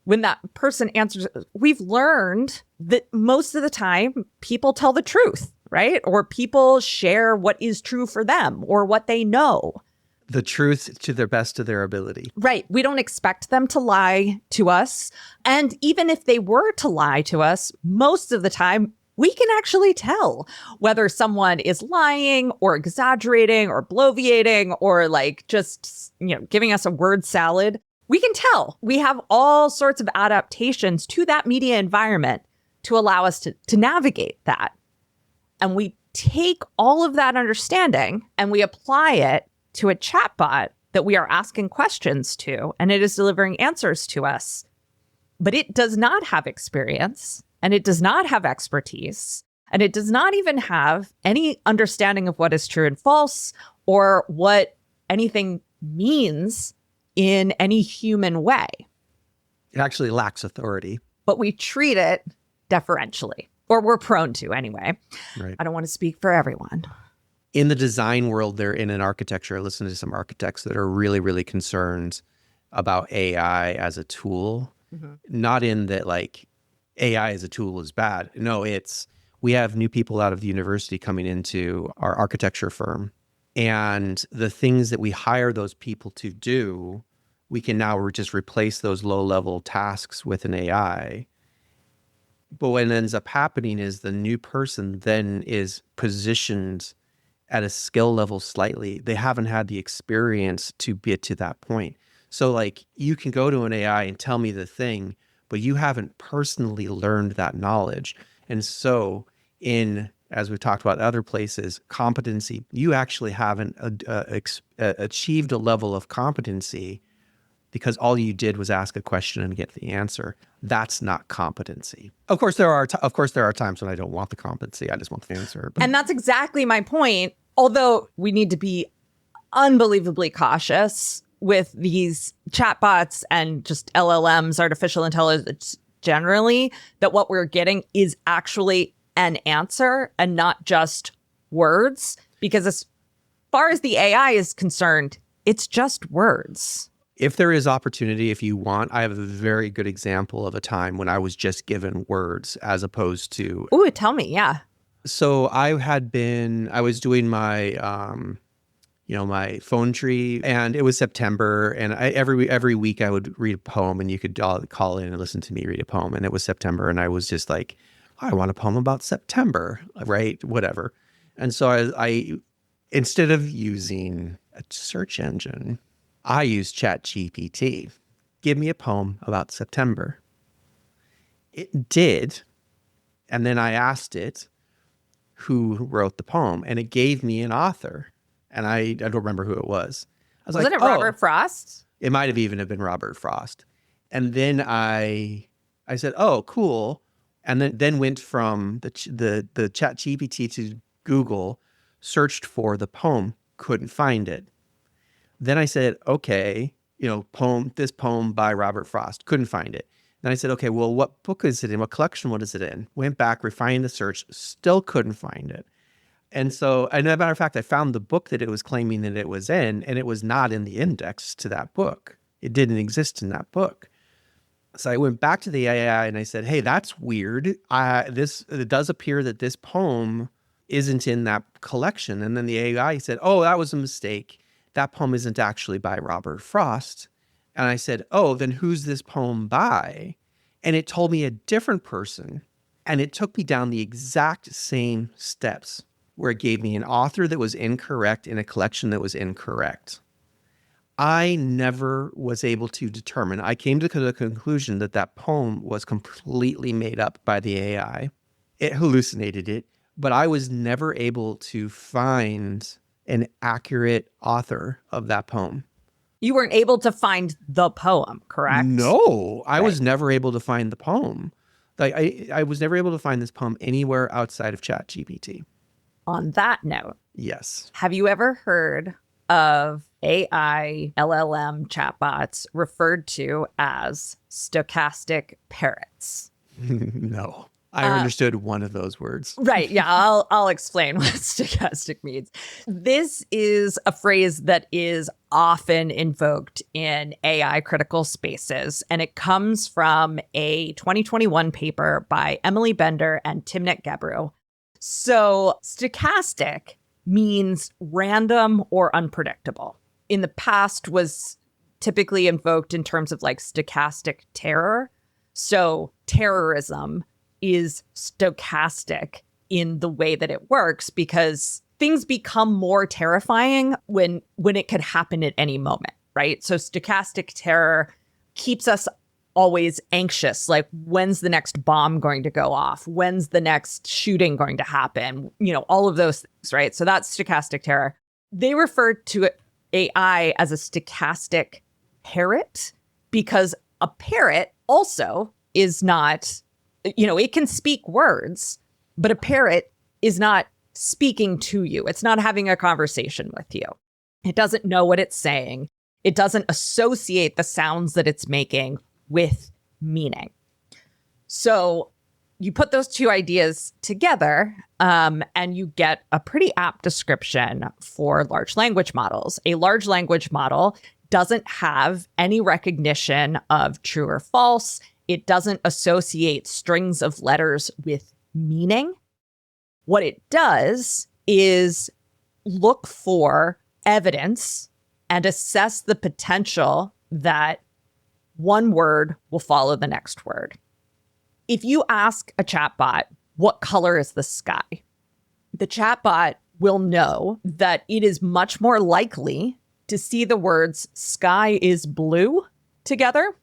when that person answers, we've learned that most of the time people tell the truth, right? Or people share what is true for them or what they know. The truth to the best of their ability. Right. We don't expect them to lie to us. And even if they were to lie to us, most of the time, we can actually tell whether someone is lying or exaggerating or bloviating or like just, giving us a word salad. We can tell. We have all sorts of adaptations to that media environment to allow us to navigate that. And we take all of that understanding and we apply it to a chatbot that we are asking questions to, and it is delivering answers to us. But it does not have experience, and it does not have expertise, and it does not even have any understanding of what is true and false or what anything means in any human way. It actually lacks authority. But we treat it deferentially, or we're prone to anyway. Right. I don't want to speak for everyone. In the design world, they're in an architecture. I listen to some architects that are really, really concerned about AI as a tool. Not in that like AI as a tool is bad. No, we have new people out of the university coming into our architecture firm. And the things that we hire those people to do, we can now just replace those low-level tasks with an AI. But what ends up happening is the new person then is positioned at a skill level slightly. They haven't had the experience to get to that point. So like you can go to an AI and tell me the thing, but you haven't personally learned that knowledge. And so as we've talked about other places, competency, you actually haven't achieved a level of competency because all you did was ask a question and get the answer. That's not competency. Of course, there are times when I don't want the competency. I just want the answer. And that's exactly my point. Although we need to be unbelievably cautious with these chatbots and just LLMs, artificial intelligence generally, that what we're getting is actually an answer and not just words. Because as far as the AI is concerned, it's just words. If there is opportunity, if you want, I have a very good example of a time when I was just given words as opposed to... Ooh, tell me, yeah. So I was doing my, my phone tree, and it was September, and every week I would read a poem, and you could call in and listen to me read a poem, and it was September, and I was just like, I want a poem about September, right? Whatever. And so I instead of using a search engine, I used ChatGPT. Give me a poem about September. It did. And then I asked it who wrote the poem, and it gave me an author. And I don't remember who it was. I was Wasn't like, it Robert Frost? It might have even been Robert Frost. And then I said, oh, cool. And then went from the ChatGPT to Google, searched for the poem, couldn't find it. Then I said, okay, this poem by Robert Frost, couldn't find it. Then I said, okay, well, what book is it in? What collection? What is it in? Went back, refined the search, still couldn't find it. And so, as a matter of fact, I found the book that it was claiming that it was in, and it was not in the index to that book. It didn't exist in that book. So I went back to the AI and I said, hey, that's weird. It does appear that this poem isn't in that collection. And then the AI said, oh, that was a mistake. That poem isn't actually by Robert Frost. And I said, oh, then who's this poem by? And it told me a different person. And it took me down the exact same steps where it gave me an author that was incorrect in a collection that was incorrect. I never was able to determine. I came to the conclusion that that poem was completely made up by the AI. It hallucinated it, but I was never able to find an accurate author of that poem. You weren't able to find the poem, correct? No, I was never able to find the poem. Like I was never able to find this poem anywhere outside of ChatGPT. On that note, yes. Have you ever heard of AI LLM chatbots referred to as stochastic parrots? No. I understood one of those words. Right. Yeah. I'll explain what stochastic means. This is a phrase that is often invoked in AI critical spaces, and it comes from a 2021 paper by Emily Bender and Timnit Gebru. So stochastic means random or unpredictable. In the past was typically invoked in terms of like stochastic terror. So terrorism is stochastic in the way that it works because things become more terrifying when it could happen at any moment, right? So stochastic terror keeps us always anxious, like when's the next bomb going to go off? When's the next shooting going to happen? All of those things, right? So that's stochastic terror. They refer to AI as a stochastic parrot because a parrot also is not, it can speak words, but a parrot is not speaking to you. It's not having a conversation with you. It doesn't know what it's saying. It doesn't associate the sounds that it's making with meaning. So you put those two ideas together and you get a pretty apt description for large language models. A large language model doesn't have any recognition of true or false. It doesn't associate strings of letters with meaning. What it does is look for evidence and assess the potential that one word will follow the next word. If you ask a chatbot, what color is the sky? The chatbot will know that it is much more likely to see the words sky is blue together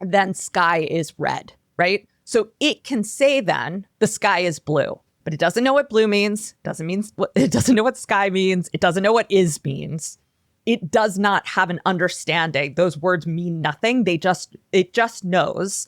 than sky is red, right? So it can say then the sky is blue. but it doesn't know what blue means. It doesn't know what sky means. It doesn't know what is means. It does not have an understanding. Those words mean nothing. It just knows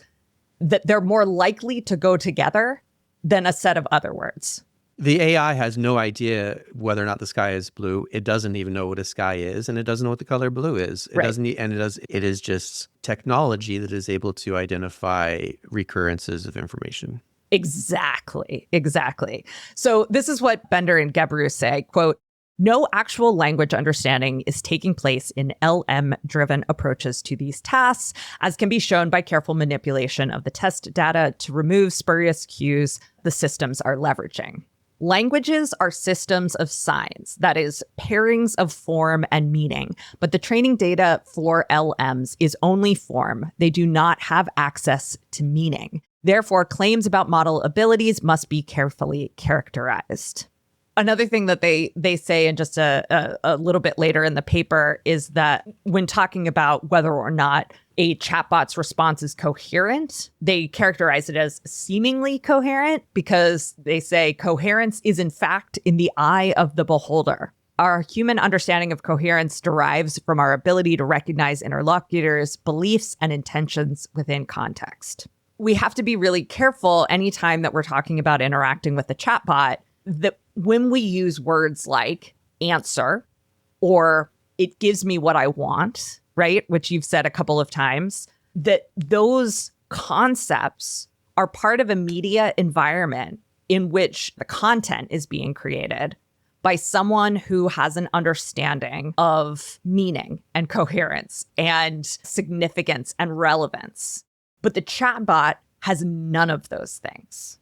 that they're more likely to go together than a set of other words. The AI has no idea whether or not the sky is blue. It doesn't even know what a sky is, and it doesn't know what the color blue is. It Right. doesn't, and it is just technology that is able to identify recurrences of information. Exactly. So this is what Bender and Gebru say, quote, "No actual language understanding is taking place in LM-driven approaches to these tasks, as can be shown by careful manipulation of the test data to remove spurious cues the systems are leveraging. Languages are systems of signs, that is, pairings of form and meaning, but the training data for LMs is only form. They do not have access to meaning. Therefore, claims about model abilities must be carefully characterized." Another thing that they say in just a little bit later in the paper is that when talking about whether or not a chatbot's response is coherent, they characterize it as seemingly coherent because they say coherence is in fact in the eye of the beholder. Our human understanding of coherence derives from our ability to recognize interlocutors' beliefs and intentions within context. We have to be really careful anytime that we're talking about interacting with the chatbot that when we use words like answer or it gives me what I want, right, which you've said a couple of times, that those concepts are part of a media environment in which the content is being created by someone who has an understanding of meaning and coherence and significance and relevance. But the chatbot has none of those things.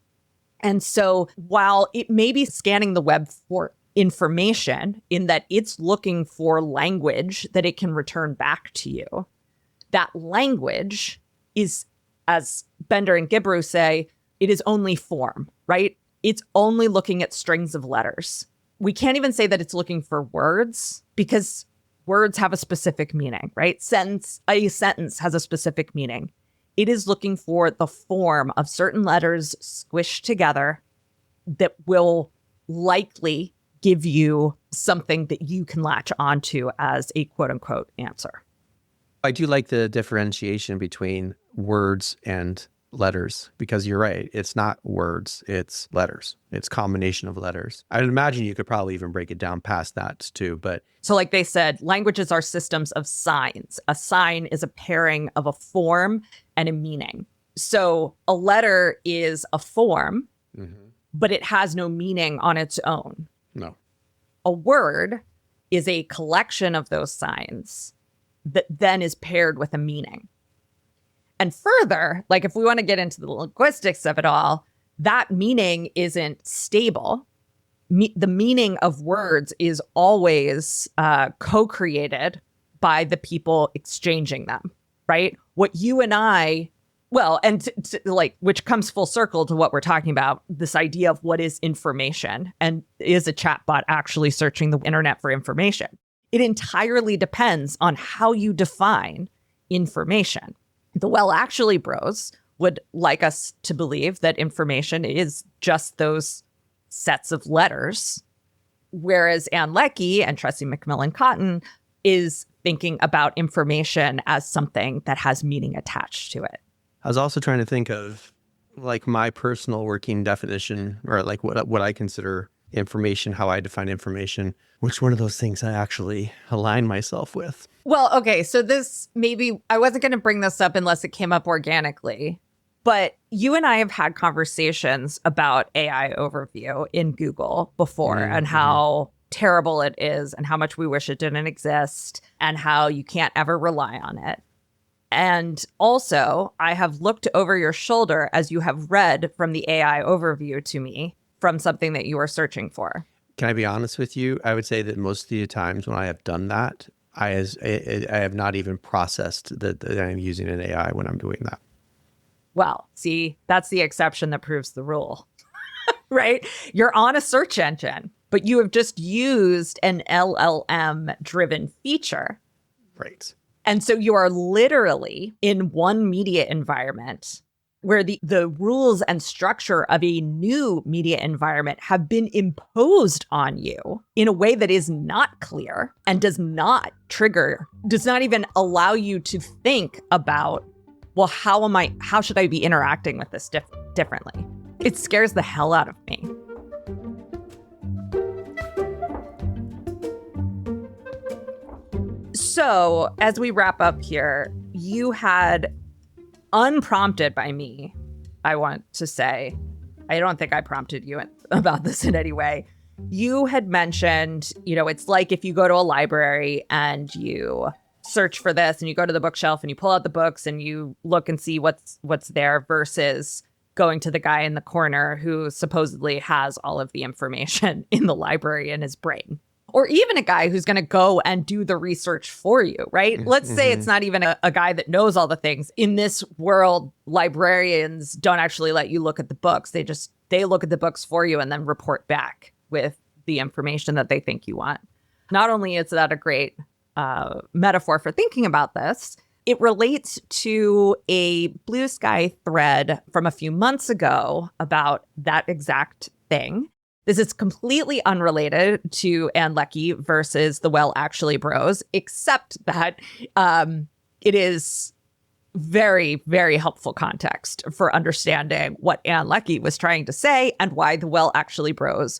And so while it may be scanning the web for information in that it's looking for language that it can return back to you, that language is, as Bender and Gebru say, it is only form, right? It's only looking at strings of letters. We can't even say that it's looking for words because words have a specific meaning, right? A sentence has a specific meaning. It is looking for the form of certain letters squished together that will likely give you something that you can latch onto as a quote unquote answer. I do like the differentiation between words and letters because you're right. It's not words, it's letters. It's a combination of letters. I'd imagine you could probably even break it down past that too, but so like they said, languages are systems of signs. A sign is a pairing of a form and a meaning. So a letter is a form, but it has no meaning on its own. No. A word is a collection of those signs that then is paired with a meaning. And further, like if we want to get into the linguistics of it all, that meaning isn't stable. The meaning of words is always co-created by the people exchanging them, right? What you and I, well, and which comes full circle to what we're talking about, this idea of what is information and is a chatbot actually searching the internet for information? It entirely depends on how you define information. The well-actually bros would like us to believe that information is just those sets of letters, whereas Ann Leckie and Tressie McMillan Cotton is thinking about information as something that has meaning attached to it. I was also trying to think of like my personal working definition or like what I consider information, how I define information, which one of those things I actually align myself with. Well, okay, so this maybe I wasn't going to bring this up unless it came up organically, but you and I have had conversations about AI overview in Google before and how terrible it is and how much we wish it didn't exist and how you can't ever rely on it. And also, I have looked over your shoulder as you have read from the AI overview to me from something that you are searching for. Can I be honest with you? I would say that most of the times when I have done that, I have not even processed that I'm using an AI when I'm doing that. Well, see, that's the exception that proves the rule, right? You're on a search engine, but you have just used an LLM-driven feature. Right. And so you are literally in one media environment where the rules and structure of a new media environment have been imposed on you in a way that is not clear and does not even allow you to think about, well, how should I be interacting with this differently? It scares the hell out of me. So as we wrap up here, you had, unprompted by me, I want to say, I don't think I prompted you about this in any way. You had mentioned, it's like if you go to a library and you search for this and you go to the bookshelf and you pull out the books and you look and see what's there versus going to the guy in the corner who supposedly has all of the information in the library in his brain. Or even a guy who's going to go and do the research for you, right? Let's say it's not even a guy that knows all the things. In this world, librarians don't actually let you look at the books. They look at the books for you and then report back with the information that they think you want. Not only is that a great metaphor for thinking about this, it relates to a Bluesky thread from a few months ago about that exact thing. This is completely unrelated to Ann Leckie versus the Well Actually Bros, except that it is very, very helpful context for understanding what Ann Leckie was trying to say and why the Well Actually Bros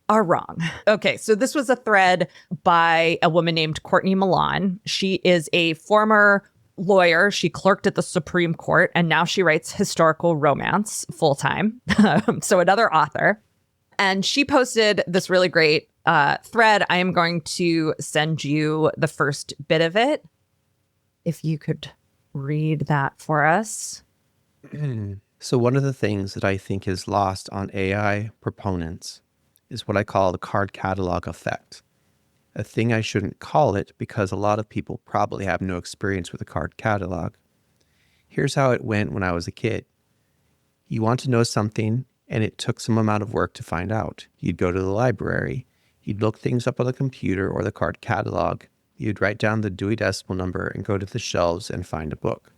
are wrong. Okay, so this was a thread by a woman named Courtney McLuhan. She is a former lawyer. She clerked at the Supreme Court, and now she writes historical romance full-time. So another author. And she posted this really great thread. I am going to send you the first bit of it. If you could read that for us. So one of the things that I think is lost on AI proponents is what I call the card catalog effect. A thing I shouldn't call it because a lot of people probably have no experience with a card catalog. Here's how it went when I was a kid. You want to know something, and it took some amount of work to find out. You'd go to the library. You'd look things up on the computer or the card catalog. You'd write down the Dewey Decimal Number and go to the shelves and find a book.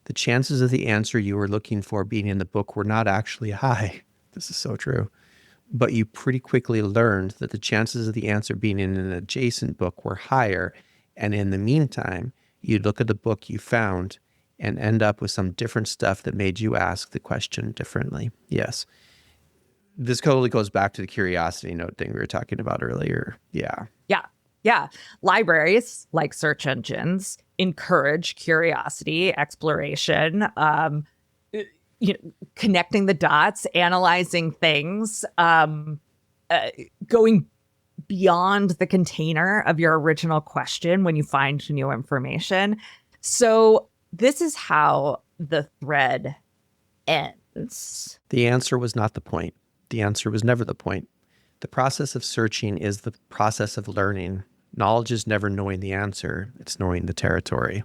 The chances of the answer you were looking for being in the book were not actually high. This is so true. But you pretty quickly learned that the chances of the answer being in an adjacent book were higher. And in the meantime, you'd look at the book you found and end up with some different stuff that made you ask the question differently. Yes. This totally goes back to the curiosity note thing we were talking about earlier. Yeah. Yeah. Libraries, like search engines, encourage curiosity, exploration, connecting the dots, analyzing things, going beyond the container of your original question when you find new information. So this is how the thread ends. The answer was not the point. The answer was never the point. The process of searching is the process of learning. Knowledge is never knowing the answer. It's knowing the territory.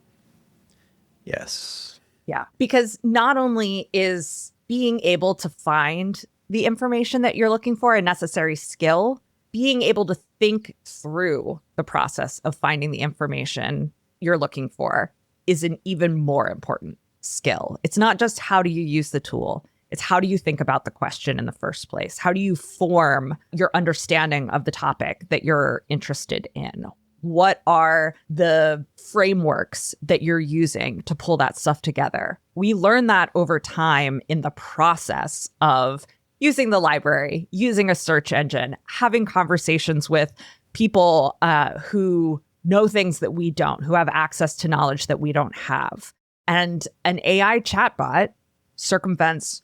Yes. Yeah, because not only is being able to find the information that you're looking for a necessary skill, being able to think through the process of finding the information you're looking for is an even more important skill. It's not just how do you use the tool, it's how do you think about the question in the first place? How do you form your understanding of the topic that you're interested in? What are the frameworks that you're using to pull that stuff together? We learn that over time in the process of using the library, using a search engine, having conversations with people who know things that we don't, who have access to knowledge that we don't have. And an AI chatbot circumvents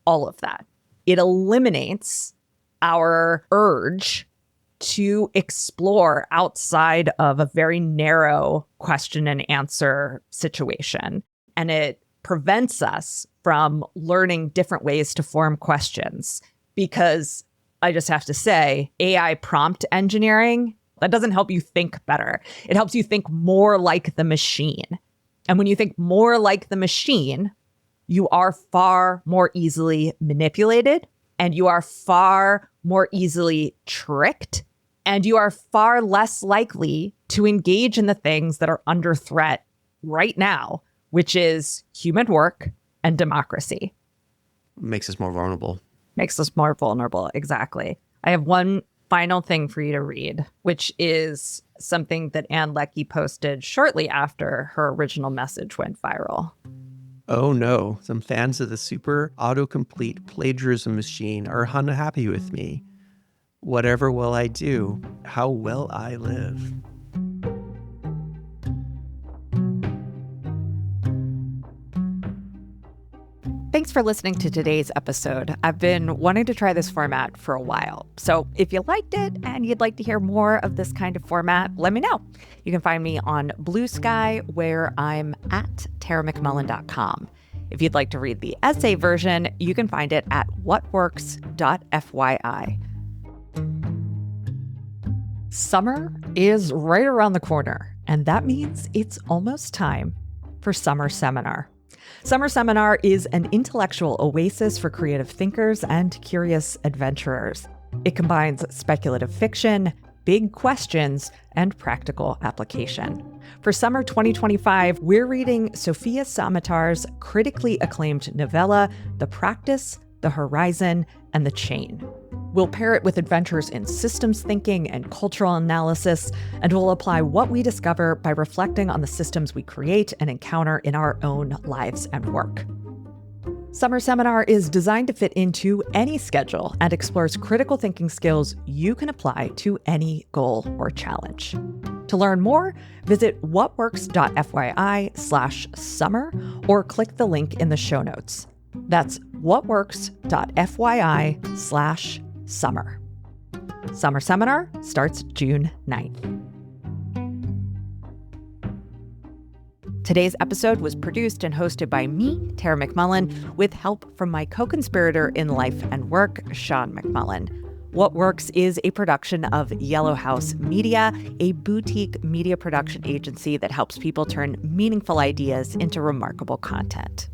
all of that. It eliminates our urge to explore outside of a very narrow question and answer situation. And it prevents us from learning different ways to form questions. Because I just have to say, AI prompt engineering, that doesn't help you think better. It helps you think more like the machine. And when you think more like the machine, you are far more easily manipulated, and you are far more easily tricked, and you are far less likely to engage in the things that are under threat right now, which is human work, and democracy. Makes us more vulnerable. Makes us more vulnerable, exactly. I have one final thing for you to read, which is something that Ann Leckie posted shortly after her original message went viral. Oh no, some fans of the super autocomplete plagiarism machine are unhappy with me. Whatever will I do? How will I live? Thanks for listening to today's episode. I've been wanting to try this format for a while. So if you liked it and you'd like to hear more of this kind of format, let me know. You can find me on Bluesky, where I'm at TaraMcMullen.com. If you'd like to read the essay version, you can find it at whatworks.fyi. Summer is right around the corner, and that means it's almost time for Summer Seminar. Summer Seminar is an intellectual oasis for creative thinkers and curious adventurers. It combines speculative fiction, big questions, and practical application. For summer 2025, we're reading Sofia Samatar's critically acclaimed novella, The Practice, The Horizon, and The Chain. We'll pair it with adventures in systems thinking and cultural analysis, and we'll apply what we discover by reflecting on the systems we create and encounter in our own lives and work. Summer Seminar is designed to fit into any schedule and explores critical thinking skills you can apply to any goal or challenge. To learn more, visit whatworks.fyi/summer or click the link in the show notes. That's whatworks.fyi/summer. Summer Seminar starts June 9th. Today's episode was produced and hosted by me, Tara McMullen, with help from my co-conspirator in life and work, Sean McMullen. What Works is a production of Yellow House Media, a boutique media production agency that helps people turn meaningful ideas into remarkable content.